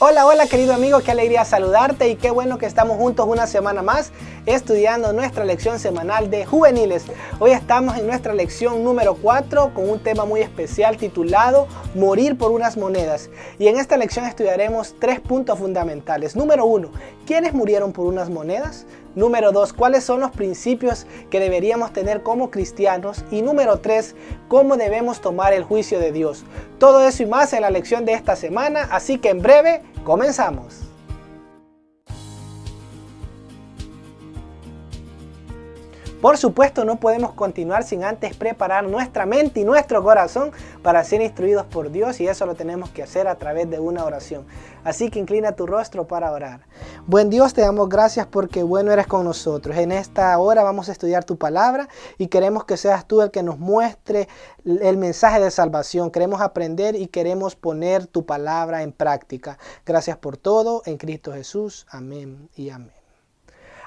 Hola, hola querido amigo, qué alegría saludarte y qué bueno que estamos juntos una semana más estudiando nuestra lección semanal de juveniles. Hoy estamos en nuestra lección número 4 con un tema muy especial titulado Morir por unas monedas. Y en esta lección estudiaremos 3 puntos fundamentales. Número 1, ¿quiénes murieron por unas monedas? Número 2, ¿cuáles son los principios que deberíamos tener como cristianos? Y número 3, ¿cómo debemos tomar el juicio de Dios? Todo eso y más en la lección de esta semana, así que en breve, comenzamos. Por supuesto, no podemos continuar sin antes preparar nuestra mente y nuestro corazón para ser instruidos por Dios, y eso lo tenemos que hacer a través de una oración. Así que inclina tu rostro para orar. Buen Dios, te damos gracias porque bueno eres con nosotros. En esta hora vamos a estudiar tu palabra y queremos que seas tú el que nos muestre el mensaje de salvación. Queremos aprender y queremos poner tu palabra en práctica. Gracias por todo, en Cristo Jesús. Amén y amén.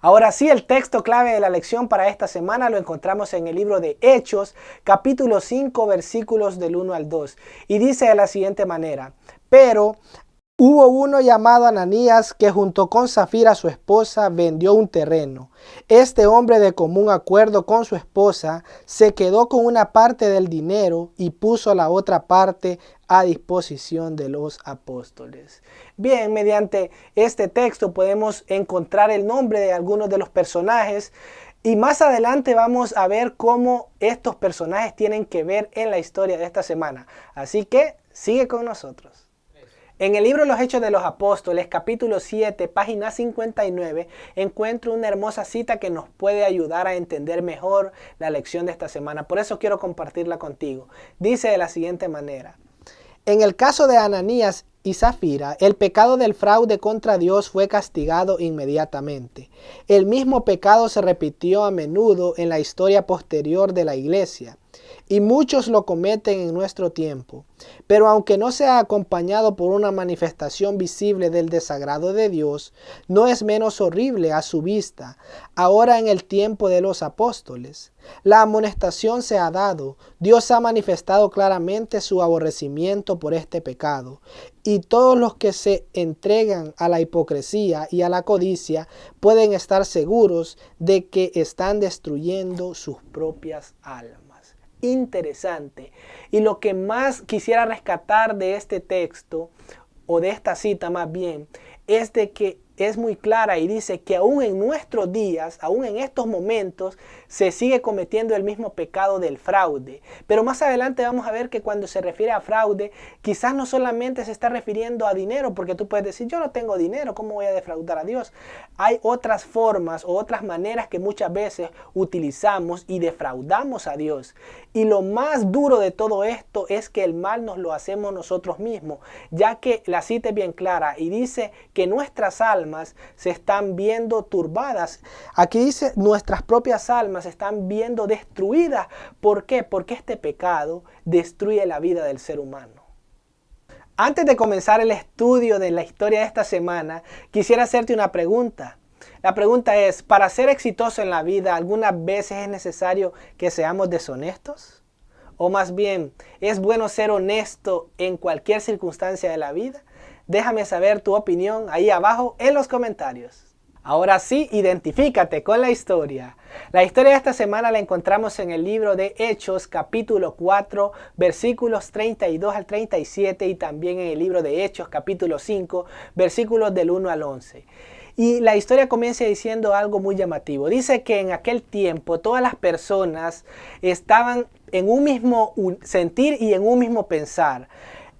Ahora sí, el texto clave de la lección para esta semana lo encontramos en el libro de Hechos, capítulo 5, versículos del 1 al 2. Y dice de la siguiente manera: pero hubo uno llamado Ananías que junto con Safira su esposa vendió un terreno. Este hombre, de común acuerdo con su esposa, se quedó con una parte del dinero y puso la otra parte a disposición de los apóstoles. Bien, mediante este texto podemos encontrar el nombre de algunos de los personajes y más adelante vamos a ver cómo estos personajes tienen que ver en la historia de esta semana. Así que sigue con nosotros. En el libro Los Hechos de los Apóstoles, capítulo 7, página 59, encuentro una hermosa cita que nos puede ayudar a entender mejor la lección de esta semana. Por eso quiero compartirla contigo. Dice de la siguiente manera: en el caso de Ananías y Safira, el pecado del fraude contra Dios fue castigado inmediatamente. El mismo pecado se repitió a menudo en la historia posterior de la iglesia, y muchos lo cometen en nuestro tiempo. Pero aunque no sea acompañado por una manifestación visible del desagrado de Dios, no es menos horrible a su vista, ahora en el tiempo de los apóstoles. La amonestación se ha dado, Dios ha manifestado claramente su aborrecimiento por este pecado, y todos los que se entregan a la hipocresía y a la codicia pueden estar seguros de que están destruyendo sus propias almas. Interesante. Y lo que más quisiera rescatar de este texto, o de esta cita más bien, es de que es muy clara y dice que aún en nuestros días, aún en estos momentos, se sigue cometiendo el mismo pecado del fraude. Pero más adelante vamos a ver que cuando se refiere a fraude, quizás no solamente se está refiriendo a dinero, porque tú puedes decir, yo no tengo dinero, ¿cómo voy a defraudar a Dios? Hay otras formas o otras maneras que muchas veces utilizamos y defraudamos a Dios. Y lo más duro de todo esto es que el mal nos lo hacemos nosotros mismos, ya que la cita es bien clara y dice que nuestras almas se están viendo turbadas. Aquí dice nuestras propias almas se están viendo destruidas. ¿Por qué? Porque este pecado destruye la vida del ser humano. Antes de comenzar el estudio de la historia de esta semana, quisiera hacerte una pregunta. La pregunta es, ¿para ser exitoso en la vida algunas veces es necesario que seamos deshonestos? O más bien, ¿es bueno ser honesto en cualquier circunstancia de la vida? Déjame saber tu opinión ahí abajo en los comentarios. Ahora sí, identifícate con la historia. La historia de esta semana la encontramos en el libro de Hechos, capítulo 4, versículos 32 al 37, y también en el libro de Hechos, capítulo 5, versículos del 1 al 11. Y la historia comienza diciendo algo muy llamativo. Dice que en aquel tiempo todas las personas estaban en un mismo sentir y en un mismo pensar.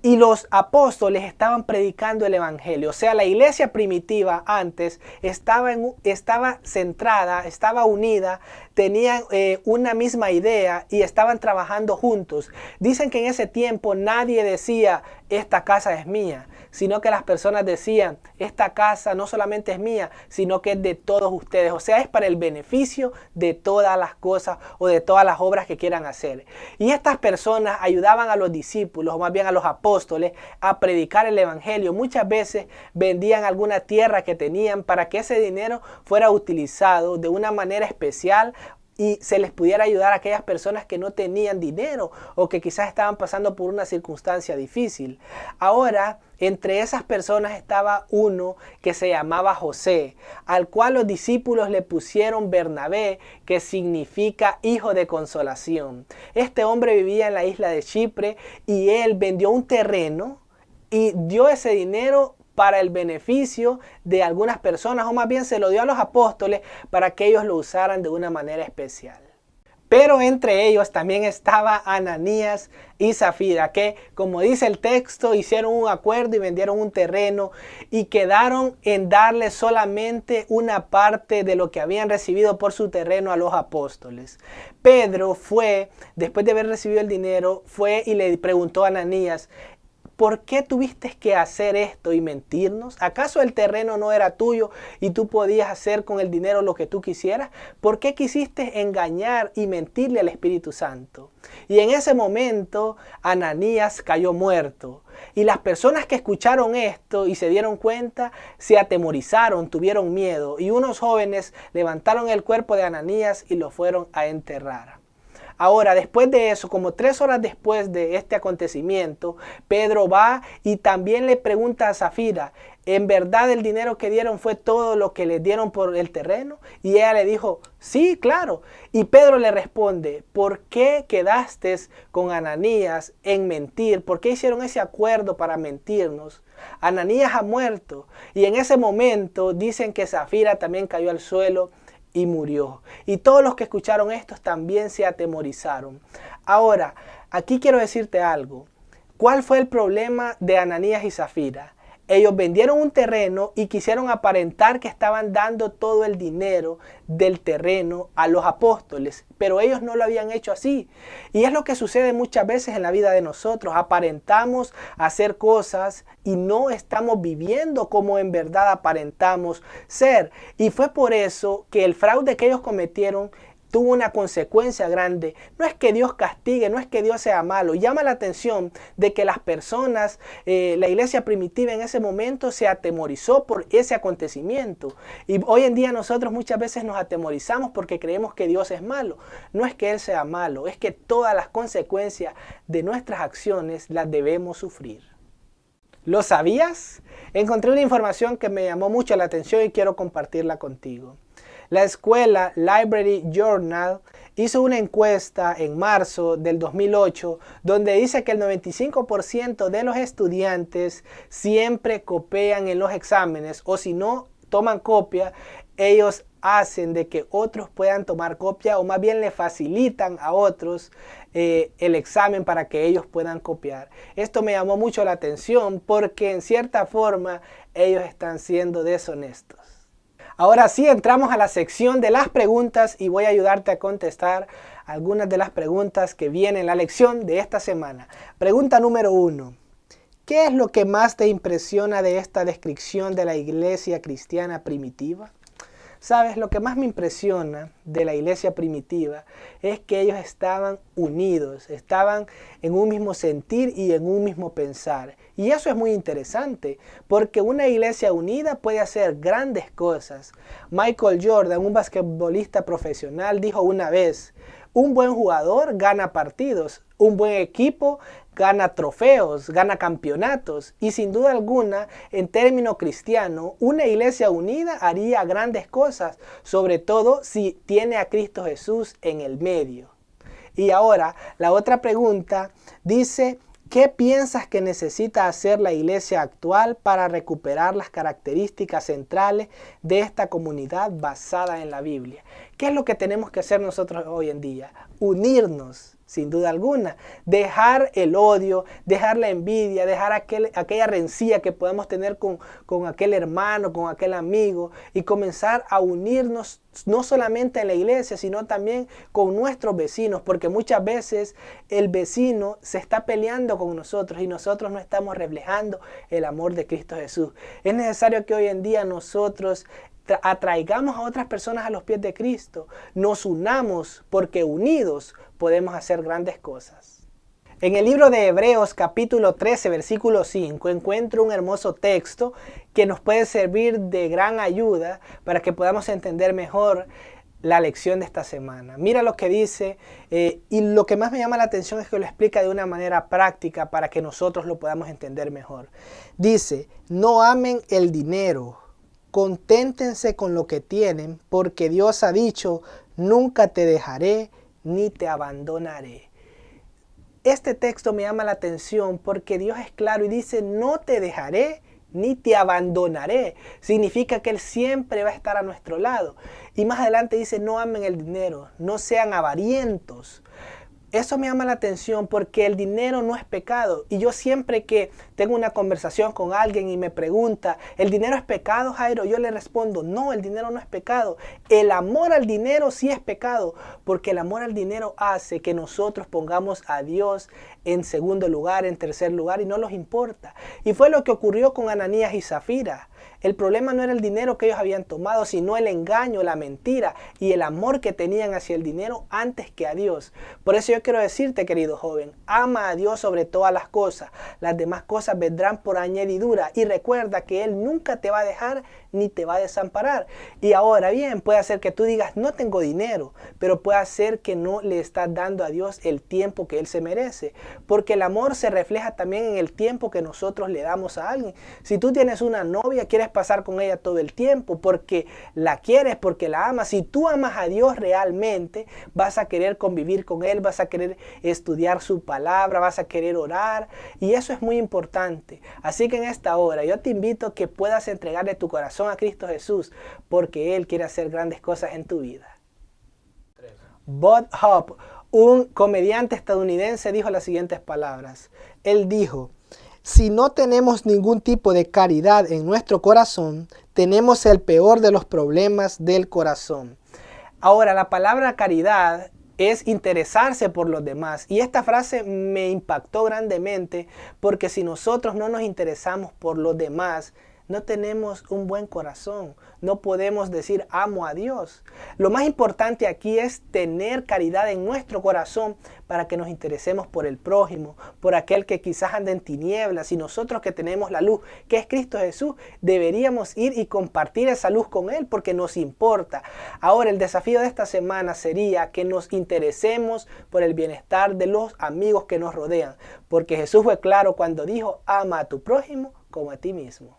Y los apóstoles estaban predicando el evangelio. O sea, la iglesia primitiva antes estaba centrada, estaba unida, tenían una misma idea y estaban trabajando juntos. Dicen que en ese tiempo nadie decía, esta casa es mía, sino que las personas decían, esta casa no solamente es mía, sino que es de todos ustedes. O sea, es para el beneficio de todas las cosas o de todas las obras que quieran hacer. Y estas personas ayudaban a los discípulos, o más bien a los apóstoles, a predicar el evangelio. Muchas veces vendían alguna tierra que tenían para que ese dinero fuera utilizado de una manera especial y se les pudiera ayudar a aquellas personas que no tenían dinero o que quizás estaban pasando por una circunstancia difícil. Ahora, entre esas personas estaba uno que se llamaba José, al cual los discípulos le pusieron Bernabé, que significa hijo de consolación. Este hombre vivía en la isla de Chipre y él vendió un terreno y dio ese dinero para el beneficio de algunas personas, o más bien se lo dio a los apóstoles para que ellos lo usaran de una manera especial. Pero entre ellos también estaba Ananías y Zafira, que como dice el texto, hicieron un acuerdo y vendieron un terreno y quedaron en darle solamente una parte de lo que habían recibido por su terreno a los apóstoles. Pedro fue, después de haber recibido el dinero, fue y le preguntó a Ananías: ¿por qué tuviste que hacer esto y mentirnos? ¿Acaso el terreno no era tuyo y tú podías hacer con el dinero lo que tú quisieras? ¿Por qué quisiste engañar y mentirle al Espíritu Santo? Y en ese momento Ananías cayó muerto. Y las personas que escucharon esto y se dieron cuenta, se atemorizaron, tuvieron miedo. Y unos jóvenes levantaron el cuerpo de Ananías y lo fueron a enterrar. Ahora, después de eso, como 3 horas después de este acontecimiento, Pedro va y también le pregunta a Zafira: ¿en verdad el dinero que dieron fue todo lo que les dieron por el terreno? Y ella le dijo: sí, claro. Y Pedro le responde: ¿por qué quedaste con Ananías en mentir? ¿Por qué hicieron ese acuerdo para mentirnos? Ananías ha muerto. Y en ese momento dicen que Zafira también cayó al suelo y murió. Y todos los que escucharon esto también se atemorizaron. Ahora, aquí quiero decirte algo. ¿Cuál fue el problema de Ananías y Zafira? Ellos vendieron un terreno y quisieron aparentar que estaban dando todo el dinero del terreno a los apóstoles, pero ellos no lo habían hecho así. Y es lo que sucede muchas veces en la vida de nosotros. Aparentamos hacer cosas y no estamos viviendo como en verdad aparentamos ser. Y fue por eso que el fraude que ellos cometieron tuvo una consecuencia grande. No es que Dios castigue, no es que Dios sea malo. Llama la atención de que las personas, la iglesia primitiva en ese momento se atemorizó por ese acontecimiento. Y hoy en día nosotros muchas veces nos atemorizamos porque creemos que Dios es malo. No es que Él sea malo, es que todas las consecuencias de nuestras acciones las debemos sufrir. ¿Lo sabías? Encontré una información que me llamó mucho la atención y quiero compartirla contigo. La escuela Library Journal hizo una encuesta en marzo del 2008 donde dice que el 95% de los estudiantes siempre copian en los exámenes, o si no toman copia, ellos hacen de que otros puedan tomar copia, o más bien le facilitan a otros el examen para que ellos puedan copiar. Esto me llamó mucho la atención porque en cierta forma ellos están siendo deshonestos. Ahora sí, entramos a la sección de las preguntas y voy a ayudarte a contestar algunas de las preguntas que vienen en la lección de esta semana. Pregunta número 1. ¿Qué es lo que más te impresiona de esta descripción de la iglesia cristiana primitiva? ¿Sabes? Lo que más me impresiona de la iglesia primitiva es que ellos estaban unidos, estaban en un mismo sentir y en un mismo pensar. Y eso es muy interesante, porque una iglesia unida puede hacer grandes cosas. Michael Jordan, un basquetbolista profesional, dijo una vez: un buen jugador gana partidos, un buen equipo gana trofeos, gana campeonatos. Y sin duda alguna, en término cristiano, una iglesia unida haría grandes cosas, sobre todo si tiene a Cristo Jesús en el medio. Y ahora, la otra pregunta dice: ¿qué piensas que necesita hacer la iglesia actual para recuperar las características centrales de esta comunidad basada en la Biblia? ¿Qué es lo que tenemos que hacer nosotros hoy en día? Unirnos, sin duda alguna. Dejar el odio, dejar la envidia, dejar aquella rencilla que podamos tener con aquel hermano, con aquel amigo, y comenzar a unirnos no solamente en la iglesia, sino también con nuestros vecinos, porque muchas veces el vecino se está peleando con nosotros y nosotros no estamos reflejando el amor de Cristo Jesús. Es necesario que hoy en día nosotros atraigamos a otras personas a los pies de Cristo, nos unamos, porque unidos podemos hacer grandes cosas. En el libro de Hebreos capítulo 13 versículo 5 encuentro un hermoso texto que nos puede servir de gran ayuda para que podamos entender mejor la lección de esta semana. Mira lo que dice y lo que más me llama la atención es que lo explica de una manera práctica para que nosotros lo podamos entender mejor. Dice, no amen el dinero, conténtense con lo que tienen, porque Dios ha dicho, nunca te dejaré ni te abandonaré. Este texto me llama la atención porque Dios es claro y dice, no te dejaré ni te abandonaré. Significa que Él siempre va a estar a nuestro lado. Y más adelante dice, no amen el dinero, no sean avarientos. Eso me llama la atención porque el dinero no es pecado. Y yo siempre que tengo una conversación con alguien y me pregunta, ¿el dinero es pecado, Jairo? Yo le respondo, no, el dinero no es pecado. El amor al dinero sí es pecado, porque el amor al dinero hace que nosotros pongamos a Dios en segundo lugar, en tercer lugar, y no nos importa. Y fue lo que ocurrió con Ananías y Zafira. El problema no era el dinero que ellos habían tomado, sino el engaño, la mentira y el amor que tenían hacia el dinero antes que a Dios. Por eso yo quiero decirte, querido joven, ama a Dios sobre todas las cosas. Las demás cosas vendrán por añadidura. Y recuerda que Él nunca te va a dejar ni te va a desamparar. Y ahora bien, puede ser que tú digas, no tengo dinero, pero puede ser que no le estás dando a Dios el tiempo que Él se merece. Porque el amor se refleja también en el tiempo que nosotros le damos a alguien. Si tú tienes una novia, quieres pasar con ella todo el tiempo porque la quieres, porque la amas. Si tú amas a Dios realmente, vas a querer convivir con Él, vas a querer estudiar su palabra, vas a querer orar, y eso es muy importante. Así que en esta hora yo te invito a que puedas entregarle tu corazón a Cristo Jesús, porque Él quiere hacer grandes cosas en tu vida. Bob Hope, un comediante estadounidense, dijo las siguientes palabras. Él dijo, si no tenemos ningún tipo de caridad en nuestro corazón, tenemos el peor de los problemas del corazón. Ahora, la palabra caridad es interesarse por los demás. Y esta frase me impactó grandemente porque si nosotros no nos interesamos por los demás, no tenemos un buen corazón. No podemos decir amo a Dios. Lo más importante aquí es tener caridad en nuestro corazón para que nos interesemos por el prójimo, por aquel que quizás anda en tinieblas. Y nosotros que tenemos la luz, que es Cristo Jesús, deberíamos ir y compartir esa luz con Él porque nos importa. Ahora, el desafío de esta semana sería que nos interesemos por el bienestar de los amigos que nos rodean. Porque Jesús fue claro cuando dijo, ama a tu prójimo como a ti mismo.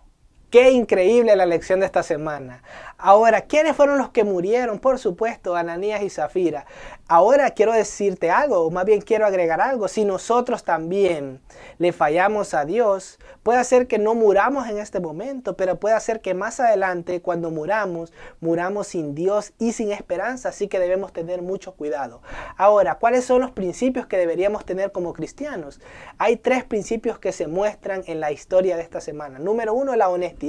Qué increíble la lección de esta semana. Ahora, ¿quiénes fueron los que murieron? Por supuesto, Ananías y Zafira. Ahora quiero decirte algo, o más bien quiero agregar algo. Si nosotros también le fallamos a Dios, puede ser que no muramos en este momento, pero puede ser que más adelante, cuando muramos sin Dios y sin esperanza. Así que debemos tener mucho cuidado. Ahora, ¿cuáles son los principios que deberíamos tener como cristianos? Hay 3 principios que se muestran en la historia de esta semana. Número 1, la honestidad.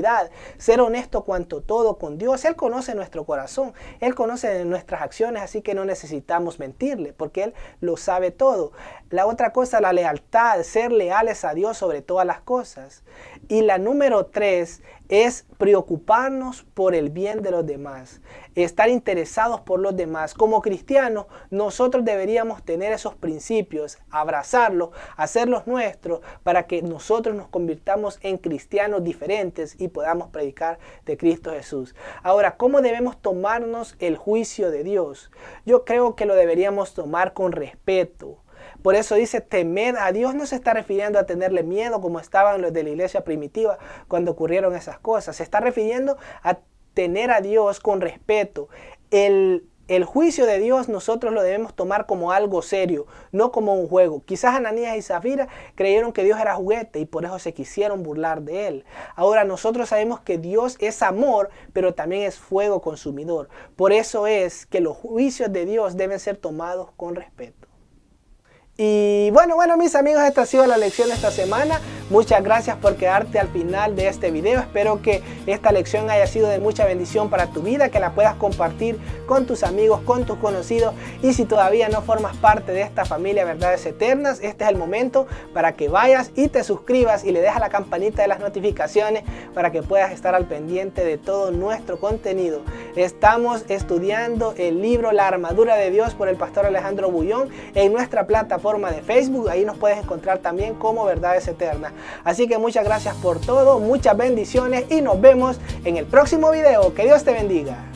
Ser honesto cuanto todo con Dios. Él conoce nuestro corazón, Él conoce nuestras acciones, así que no necesitamos mentirle porque Él lo sabe todo. La otra cosa, la lealtad, ser leales a Dios sobre todas las cosas. Y la número 3 es preocuparnos por el bien de los demás, estar interesados por los demás. Como cristianos, nosotros deberíamos tener esos principios, abrazarlos, hacerlos nuestros, para que nosotros nos convirtamos en cristianos diferentes y podamos predicar de Cristo Jesús. Ahora, ¿cómo debemos tomarnos el juicio de Dios? Yo creo que lo deberíamos tomar con respeto. Por eso dice, temed a Dios. No se está refiriendo a tenerle miedo como estaban los de la iglesia primitiva cuando ocurrieron esas cosas. Se está refiriendo a tener a Dios con respeto. El juicio de Dios nosotros lo debemos tomar como algo serio, no como un juego. Quizás Ananías y Zafira creyeron que Dios era juguete y por eso se quisieron burlar de Él. Ahora nosotros sabemos que Dios es amor, pero también es fuego consumidor. Por eso es que los juicios de Dios deben ser tomados con respeto. Y bueno mis amigos, esta ha sido la lección de esta semana. Muchas gracias por quedarte al final de este video. Espero que esta lección haya sido de mucha bendición para tu vida, que la puedas compartir con tus amigos, con tus conocidos. Y si todavía no formas parte de esta familia Verdades Eternas, este es el momento para que vayas y te suscribas y le dejas la campanita de las notificaciones para que puedas estar al pendiente de todo nuestro contenido. Estamos estudiando el libro La Armadura de Dios por el pastor Alejandro Bullón en nuestra plataforma de Facebook. Ahí nos puedes encontrar también como Verdades Eternas. Así que muchas gracias por todo, muchas bendiciones y nos vemos en el próximo video. Que Dios te bendiga.